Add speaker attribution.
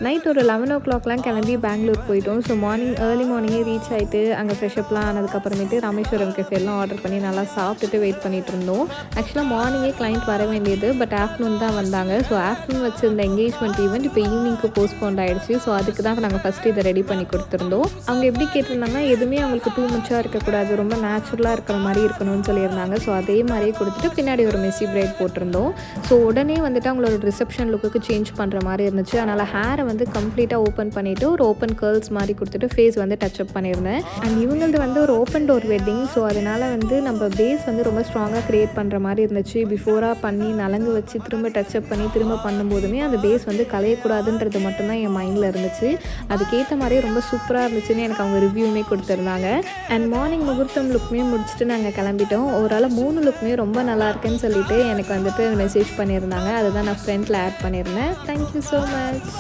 Speaker 1: Night ஒரு 11 கிளம்பி பெங்களூர் போயிட்டோம். ஸோ ஏர்லி மார்னிங்கே ரீச் ஆகிட்டு அங்கே ஃப்ரெஷ்அப்லாம் ஆனதுக்கப்புறமேட்டு ராமேஸ்வரம் கெஃபேலாம் ஆர்டர் பண்ணி நல்லா சாப்பிட்டுட்டு வெயிட் பண்ணிட்டு இருந்தோம். ஆக்சுவலாக மார்னிங்கே கிளைண்ட் வர வேண்டியது, பட் ஆஃப்டர்நூன் தான் வந்தாங்க. ஸோ ஆஃப்டர்நூன் வச்சிருந்த என்கேஜ்மெண்ட் ஈவெண்ட் இப்போ ஈவினிங்க்கு போஸ்ட்போன் ஆகிடுச்சு. ஸோ அதுக்கு தான் நாங்கள் ஃபஸ்ட்டு இதை ரெடி பண்ணி கொடுத்துருந்தோம். அவங்க எப்படி கேட்டிருந்தாங்கன்னா எதுவுமே அவங்களுக்கு டூ மச்சாக இருக்கக்கூடாது, ரொம்ப நேச்சுரலாக இருக்கிற மாதிரி இருக்கணும்னு சொல்லியிருந்தாங்க. ஸோ அதே மாதிரியே கொடுத்துட்டு பின்னாடி ஒரு மெஸ்ஸி பிரைட் போட்டிருந்தோம். ஸோ உடனே வந்துட்டு அவங்களோட ரிசப்ஷன் லுக்குக்கு சேஞ்ச் பண்ணுற மாதிரி இருந்துச்சு. அதனால் ஹேரை வந்து கம்ப்ளீட்டாக ஓப்பன் பண்ணிவிட்டு ஒரு ஓப்பன் கேர்ள்ஸ் மாதிரி கொடுத்துட்டு ஃபேஸ் வந்து டச்சப் பண்ணியிருந்தேன். அண்ட் இவங்களது வந்து ஒரு ஓப்பன் டோர் வெட்டிங். ஸோ அதனால் வந்து நம்ம பேஸ் வந்து ரொம்ப ஸ்ட்ராங்காக க்ரியேட் பண்ணுற மாதிரி இருந்துச்சு. பிஃபோராக பண்ணி நலங்கு வச்சு திரும்ப டச்சப் பண்ணி திரும்ப பண்ணும்போதுமே அந்த பேஸ் வந்து கலையக்கூடாதுன்றது மட்டும்தான் என் மைண்டில் இருந்துச்சு. அதுக்கேற்ற மாதிரியே ரொம்ப சூப்பராக இருந்துச்சுன்னு எனக்கு அவங்க ரிவ்யூமே கொடுத்துருந்தாங்க. அண்ட் மார்னிங் முகூர்த்தம் லுக்குமே முடிச்சுட்டு நாங்கள் கிளம்பிட்டோம். ஓவரால் 3 லுக்குமே ரொம்ப நல்லா இருக்குன்னு சொல்லிட்டு எனக்கு வந்துட்டு மெசேஜ் பண்ணியிருந்தாங்க. அதுதான் நான் ஃப்ரெண்டில் ஆட் பண்ணியிருந்தேன். Thank you so much.